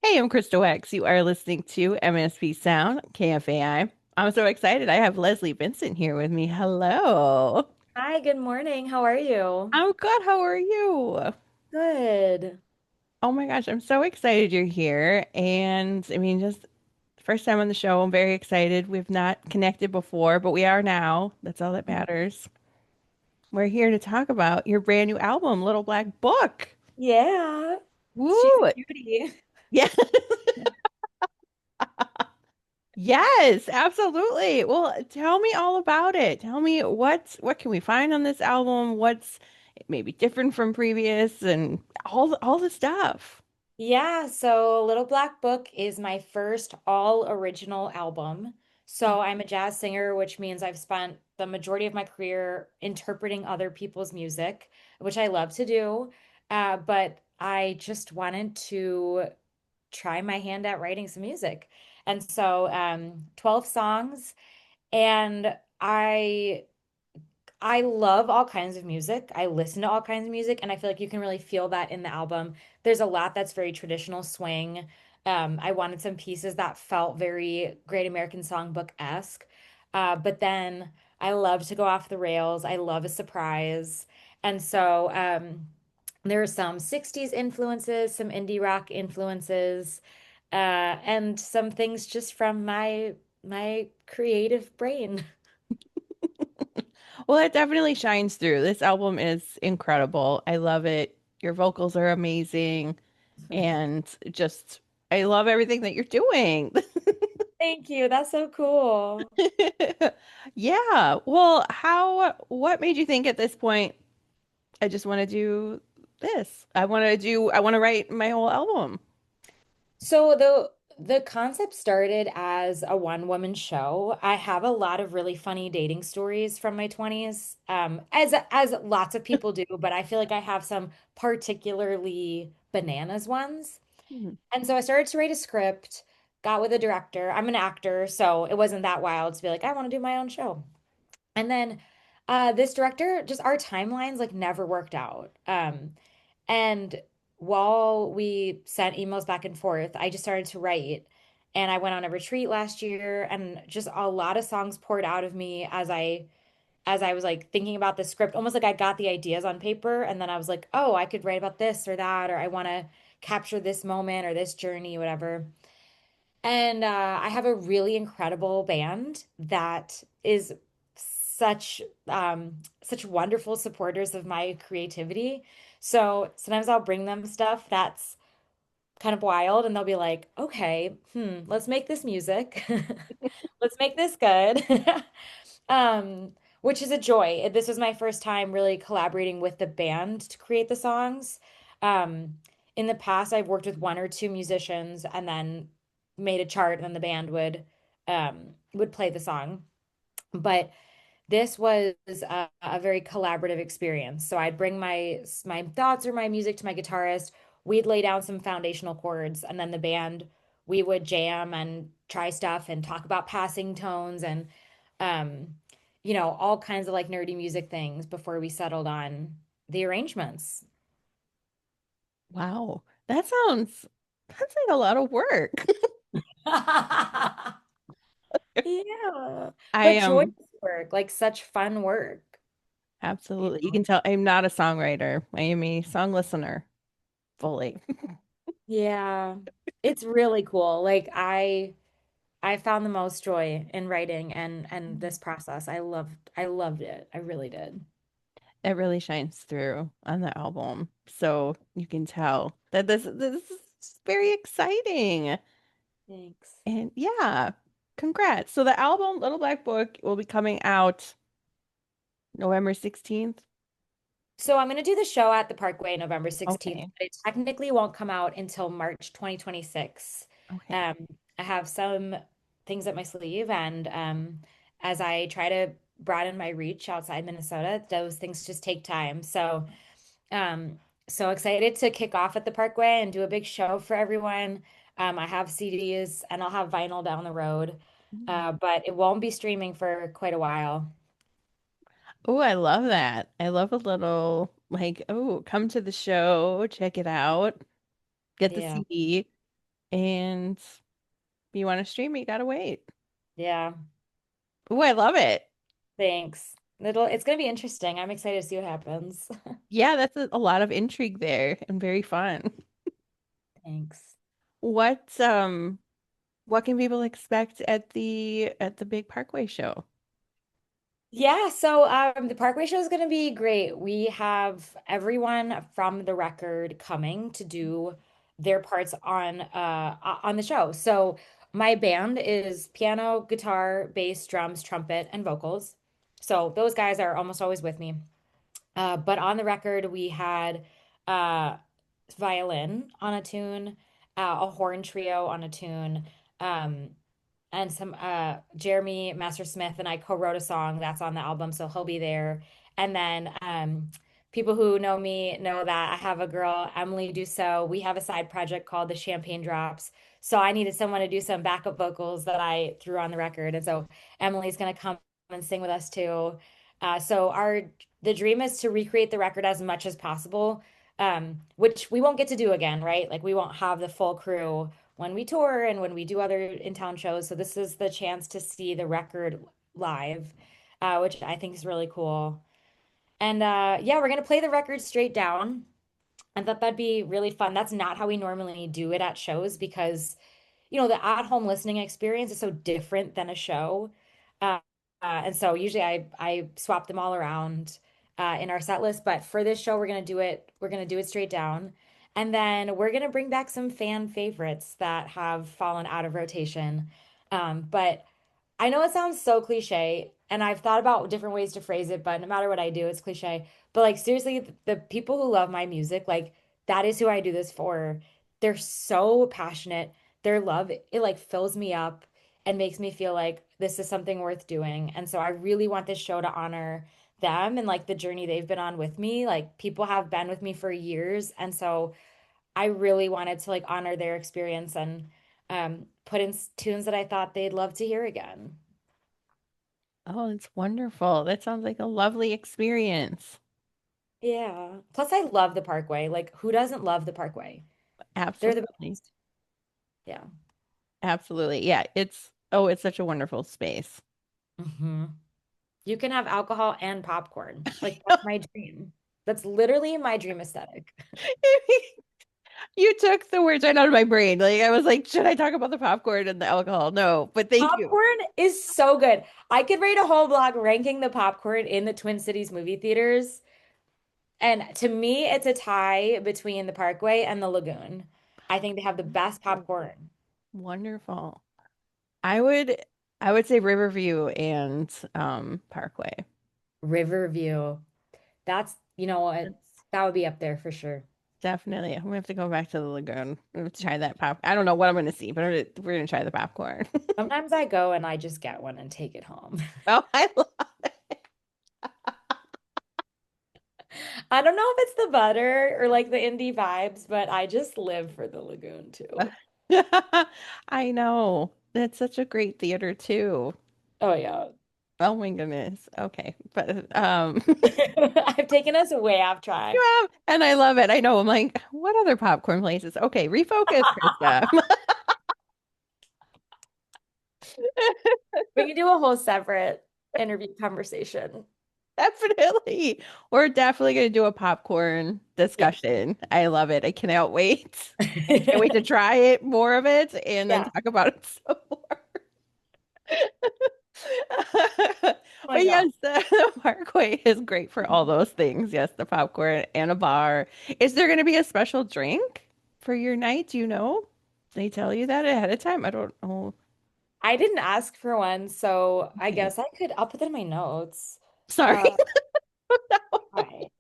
Hey, I'm Krista Wax. You are listening to MSP Sound, KFAI. I'm so excited. I have Leslie Vincent here with me. Hello. Hi, good morning. How are you? I'm good. How are you? Good. Oh my gosh, I'm so excited you're here. And I mean, just first time on the show. I'm very excited. We've not connected before, but we are now. That's all that matters. We're here to talk about your brand new album, Little Black Book. Yeah, she's a Woo! cutie. Yeah. Yes, absolutely. Well, tell me all about it. Tell me what can we find on this album? What's maybe different from previous and all the stuff. Yeah, so Little Black Book is my first all original album. So I'm a jazz singer, which means I've spent the majority of my career interpreting other people's music, which I love to do. But I just wanted to try my hand at writing some music. And so 12 songs, and I love all kinds of music. I listen to all kinds of music, and I feel like you can really feel that in the album. There's a lot that's very traditional swing. I wanted some pieces that felt very Great American Songbook-esque. But then I love to go off the rails. I love a surprise. And so there are some 60s influences, some indie rock influences, and some things just from my creative brain. Well, it definitely shines through. This album is incredible. I love it. Your vocals are amazing and just I love everything that you're doing. Thank you. That's so cool. Yeah. Well, what made you think at this point, I just want to do this? I want to write my whole album. So the concept started as a one woman show. I have a lot of really funny dating stories from my 20s, as lots of people do, but I feel like I have some particularly bananas ones. Mhm. And so I started to write a script, got with a director. I'm an actor, so it wasn't that wild to be like, I want to do my own show. And then this director, just our timelines like never worked out. And while we sent emails back and forth, I just started to write. And I went on a retreat last year, and just a lot of songs poured out of me as I was like thinking about the script, almost like I got the ideas on paper, and then I was like, oh, I could write about this or that, or I want to capture this moment or this journey, whatever. And I have a really incredible band that is such such wonderful supporters of my creativity. So sometimes I'll bring them stuff that's kind of wild, and they'll be like, "Okay, let's make this music. Let's make this good." Which is a joy. This was my first time really collaborating with the band to create the songs. Um, in the past, I've worked with one or two musicians and then made a chart, and then the band would play the song. But this was a very collaborative experience. So I'd bring my thoughts or my music to my guitarist. We'd lay down some foundational chords, and then the band we would jam and try stuff and talk about passing tones and um, all kinds of like nerdy music things before we settled on the arrangements. Wow. That's like a lot of work. Yeah. I But joyous work, like such fun work. You absolutely. You know? can tell I'm not a songwriter. I am a song listener fully. Yeah. It's really cool. Like I found the most joy in writing and this process. I loved it. I really did. It really shines through on the album. So you can tell that this is very exciting. Thanks. And yeah, congrats. So the album Little Black Book will be coming out November 16th. So I'm going to do the show at the Parkway November 16th, Okay. but it technically won't come out until March 2026. Okay. Um, I have some things up my sleeve, and as I try to broaden my reach outside Minnesota, those things just take time. Um, so excited to kick off at the Parkway and do a big show for everyone. I have CDs and I'll have vinyl down the road, but it won't be streaming for quite a while. Oh, I love that. I love a little like, oh, come to the show, check it out, get the Yeah. CD. And if you want to stream it, you gotta wait. Yeah, Oh, I love it. thanks. It's gonna be interesting. I'm excited to see what happens. Yeah, that's a lot of intrigue there and very fun. Thanks. What um what can people expect at the big Parkway show? Yeah, so the Parkway show is going to be great. We have everyone from the record coming to do their parts on the show. So my band is piano, guitar, bass, drums, trumpet, and vocals. So those guys are almost always with me. But on the record, we had uh, violin on a tune, a horn trio on a tune, um, and some Jeremy Master Smith and I co-wrote a song that's on the album, so he'll be there. And then people who know me know that I have a girl, Emily Dussault. We have a side project called the Champagne Drops. So I needed someone to do some backup vocals that I threw on the record. And so Emily's gonna come and sing with us too. So our the dream is to recreate the record as much as possible, which we won't get to do again, right? Like we won't have the full crew when we tour and when we do other in-town shows. So this is the chance to see the record live, which I think is really cool. And yeah, we're gonna play the record straight down. I thought that'd be really fun. That's not how we normally do it at shows because the at-home listening experience is so different than a show. Uh, and so usually I swap them all around in our set list, but for this show we're gonna do it straight down. And then we're gonna bring back some fan favorites that have fallen out of rotation. But I know it sounds so cliche, and I've thought about different ways to phrase it, but no matter what I do, it's cliche. But like seriously, the people who love my music, like that is who I do this for. They're so passionate. Their love, it like fills me up and makes me feel like this is something worth doing. And so I really want this show to honor them and like the journey they've been on with me. Like people have been with me for years, and so I really wanted to like honor their experience and put in tunes that I thought they'd love to hear again. Oh, it's wonderful. That sounds like a lovely experience. Yeah. Plus, I love the Parkway. Like, who doesn't love the Parkway? They're the Absolutely. best. Yeah. Absolutely. Yeah, it's such a wonderful space. hmm You can have alcohol and popcorn. Like, that's my dream. That's literally my dream aesthetic. You took the words right out of my brain. Like I was like, should I talk about the popcorn and the alcohol? No, but thank you. Popcorn is so good. I could write a whole blog ranking the popcorn in the Twin Cities movie theaters. And to me, it's a tie between the Parkway and the Lagoon. I think they have the best popcorn. Wonderful. I would I would say Riverview and Parkway. Riverview. That's, you know what? That would be up there for sure. Definitely. I'm gonna have to go back to the lagoon. I'm gonna try that pop. I don't know what I'm gonna see, but we're gonna try the popcorn. Sometimes I go and I just get one and take it home. Oh, I love I don't know if it's the butter or like the indie vibes, but I just live for the lagoon too. it. I know. That's such a great theater too. Oh yeah. Oh my goodness. Okay. But I've taken us way off track. yeah, and I love it. I know. I'm like, what other popcorn places? Okay, refocus, Krista. We can do a whole separate interview conversation. Definitely. We're definitely gonna do a popcorn Yeah. discussion. I love it. I cannot wait. Can't wait to try it, more of it, and then Yeah. talk about it some more. Oh my But God. yes, the Parkway is great for all those things. Yes, the popcorn and a bar. Is there going to be a special drink for your night? Do you know? They tell you that ahead of time? I don't know. I didn't ask for one, so I Okay. guess I'll put that in my notes. Sorry. Uh, right.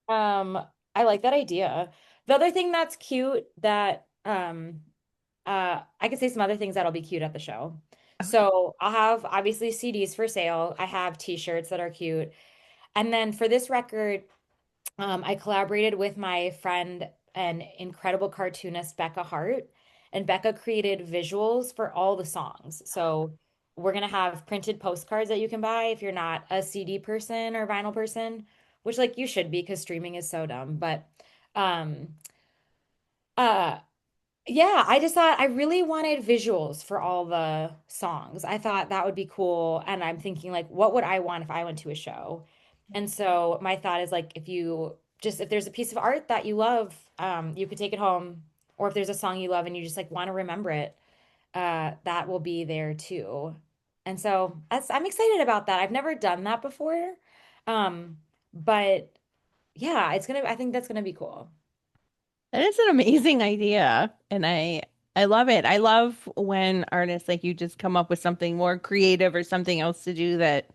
Um, I like that idea. The other thing that's cute that I could say some other things that'll be cute at the show. Okay. So I'll have obviously CDs for sale. I have t-shirts that are cute. And then for this record, I collaborated with my friend and incredible cartoonist Becca Hart, and Becca created visuals for all the songs. So we're gonna have printed postcards that you can buy if you're not a CD person or vinyl person, which like you should be because streaming is so dumb. But um uh Yeah, I just thought I really wanted visuals for all the songs. I thought that would be cool. And I'm thinking, like, what would I want if I went to a show? And so my thought is like, if there's a piece of art that you love, you could take it home. Or if there's a song you love and you just like want to remember it, that will be there too. And so I'm excited about that. I've never done that before. Um, but yeah, I think that's gonna be cool. That is an amazing idea, and I love it. I love when artists like you just come up with something more creative or something else to do that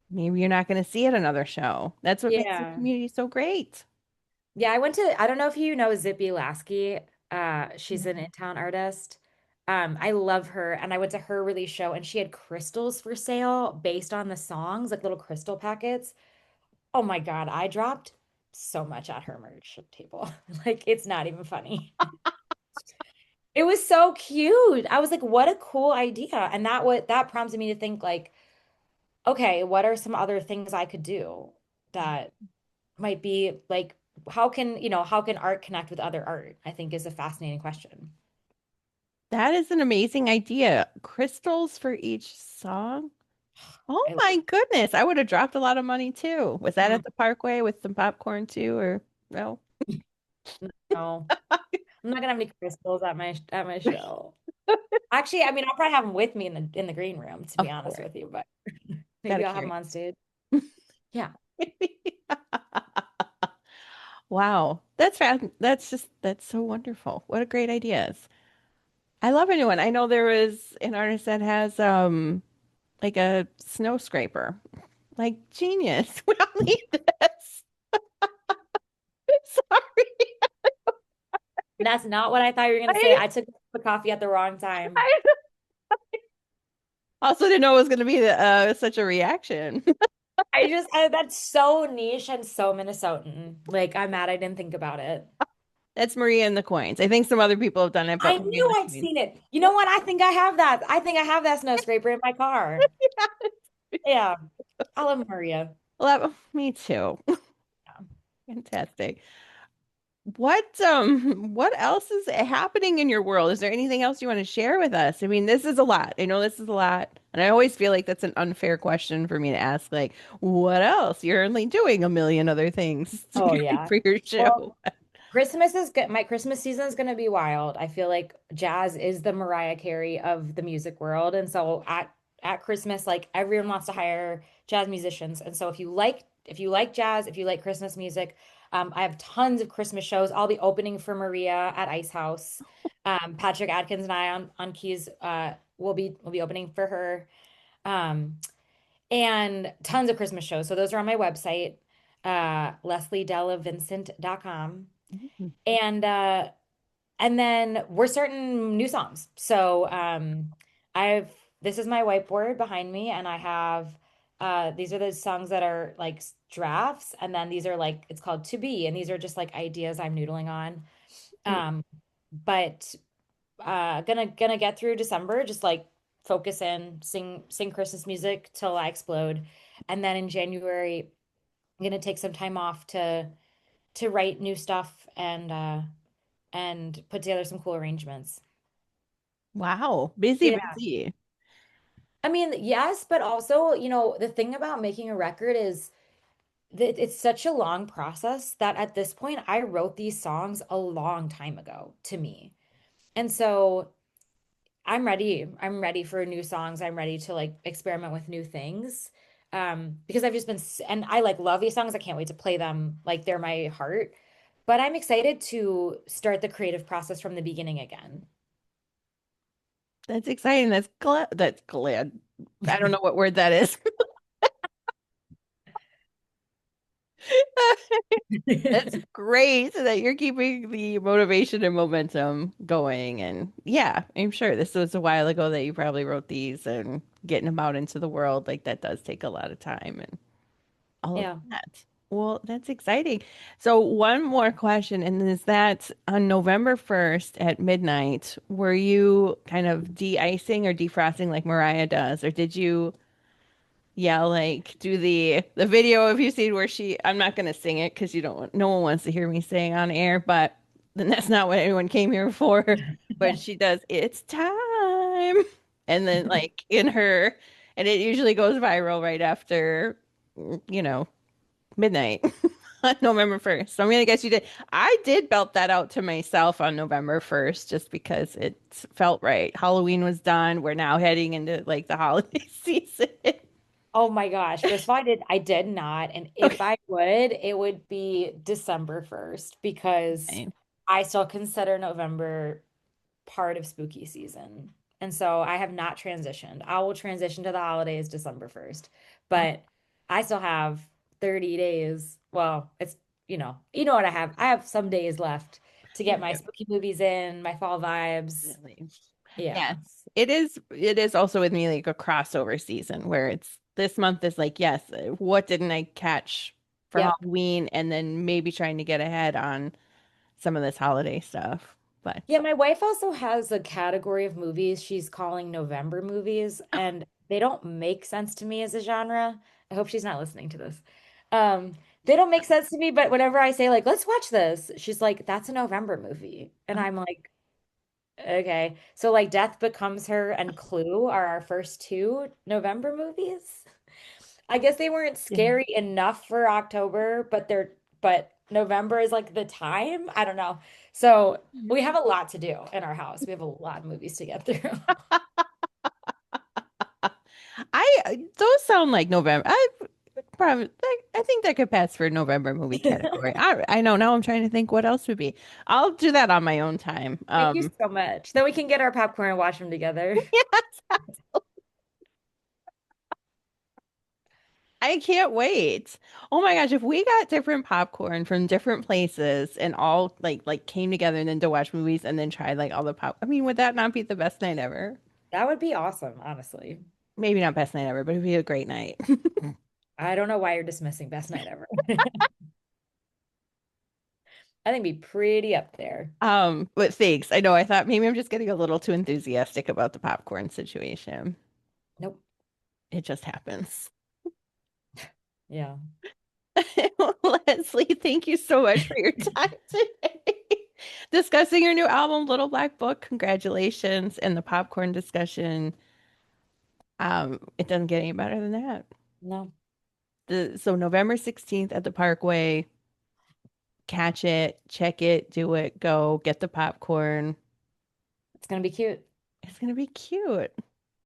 maybe you're not going to see at another show. That's what makes the Yeah. community so great. Yeah, I don't know if you know Zippy Lasky. She's No. an in-town artist. I love her, and I went to her release show, and she had crystals for sale based on the songs, like little crystal packets. Oh my God, I dropped so much at her merch table. Like, it's not even funny. It was so cute. I was like, what a cool idea. And that prompted me to think like, okay, what are some other things I could do that might be like, how can art connect with other art? I think is a fascinating question. That is an amazing idea. Crystals for each song. Oh I my goodness. I would have dropped a lot of money too. Was that mm, at the Parkway with some popcorn too, or no? no, I'm not gonna have any crystals at my show. Actually, I mean, I'll probably have them with me in the green room, to be Of honest course. with you, but maybe Gotta I'll have them carry. on stage. Yeah. Wow. That's so wonderful. What a great ideas. I love a new one. I know there was an artist that has like a snow scraper. Like genius. We don't need this. Sorry. That's not what I thought you were gonna say. I, I took the coffee at the wrong time. I also didn't know it was going to be such a reaction. That's so niche and so Minnesotan. Like, I'm mad I didn't think about it. That's Maria and the Coins. I think some other people have done it, but I Maria and knew the I'd Coins. seen it. You know what? I think I have that. I think I have that snow scraper in my car. Yeah. I love Maria. Well, me too. Yeah. Fantastic. What else is happening in your world? Is there anything else you want to share with us? I mean, this is a lot. I know this is a lot. And I always feel like that's an unfair question for me to ask. Like, what else? You're only doing a million other things Oh yeah. for your show. Well, Christmas is good. My Christmas season is going to be wild. I feel like jazz is the Mariah Carey of the music world, and so at Christmas, like everyone wants to hire jazz musicians. And so if you like jazz, if you like Christmas music, I have tons of Christmas shows. I'll be opening for Maria at Ice House. Patrick Adkins and I on keys will be opening for her. Um, and tons of Christmas shows. So those are on my website, lesliedellavincent.com. Mhm. And and then we're starting new songs. So I've this is my whiteboard behind me, and I have these are the songs that are like drafts, and then these are like it's called To Be, and these are just like ideas I'm noodling on. Um, but gonna get through December, just like focus in, sing Christmas music till I explode. And then in January, I'm gonna take some time off to write new stuff and put together some cool arrangements. Wow. Busy, Yeah. busy. I mean, yes, but also, the thing about making a record is that it's such a long process that at this point, I wrote these songs a long time ago to me. And so I'm ready. I'm ready for new songs. I'm ready to like experiment with new things. Because I've just and I like love these songs. I can't wait to play them. Like they're my heart. But I'm excited to start the creative process from the beginning again. That's exciting. That's glad. I don't know what word that is. That's great that you're keeping the motivation and momentum going. And yeah, I'm sure this was a while ago that you probably wrote these and getting them out into the world. Like that does take a lot of time and all of Yeah. that. Well, that's exciting. So one more question, and is that on November 1st at midnight, were you kind of de-icing or defrosting like Mariah does, or did you yeah, like do the video if you see where I'm not gonna sing it because you don't want no one wants to hear me sing on air, but then that's not what anyone came here for. But she does, it's time. And then like in her, and it usually goes viral right after, you know, midnight on November 1st. So I'm gonna guess you did. I did belt that out to myself on November 1st just because it felt right. Halloween was done. We're now heading into like the holiday season. Oh my gosh. First of all, I did not. And if Okay. I would, it would be December 1st because Fine. I still consider November part of spooky season. And so I have not transitioned. I will transition to the holidays December 1st. But I still have 30 days. Well, it's you know what I have. I have some days left to get my Right. spooky movies in, my fall vibes. Definitely. Yeah. Yes. It is also with me like a crossover season where it's this month is like, yes, what didn't I catch for Yep. Halloween? And then maybe trying to get ahead on some of this holiday stuff. But Yeah, my wife also has a category of movies she's calling November movies, and they don't make sense to me as a genre. I hope she's not listening to this. Um, they don't make sense to me, but whenever I say like, let's watch this, she's like, that's a November movie. And I'm like, okay. So like Death Becomes Her and Clue are our first two November movies. I guess they weren't yeah. scary enough for October, but November is like the time. I don't know. So we have a lot to do in our house. We have a lot of movies to get through. Those sound like November. I think that could pass for November movie category. I know now I'm trying to think what else would be. I'll do that on my own time. Thank you so much. Then we can get our popcorn and watch them together. Yes, I can't wait. Oh my gosh, if we got different popcorn from different places and all like came together and then to watch movies and then tried like all the pop, I mean, would that not be the best night ever? That would be awesome, honestly. Maybe not best night ever, but it'd be a great night. I don't know why you're dismissing Best Night Ever. I think it'd be pretty up there. But thanks. I know I thought maybe I'm just getting a little too enthusiastic about the popcorn situation. Nope. It just happens. Yeah. Leslie, thank you so much for your time today. Discussing your new album, Little Black Book. Congratulations. And the popcorn discussion. It doesn't get any better than that. No, So November 16th at the Parkway, catch it, check it, do it, go, get the popcorn. it's gonna be cute. It's gonna be cute.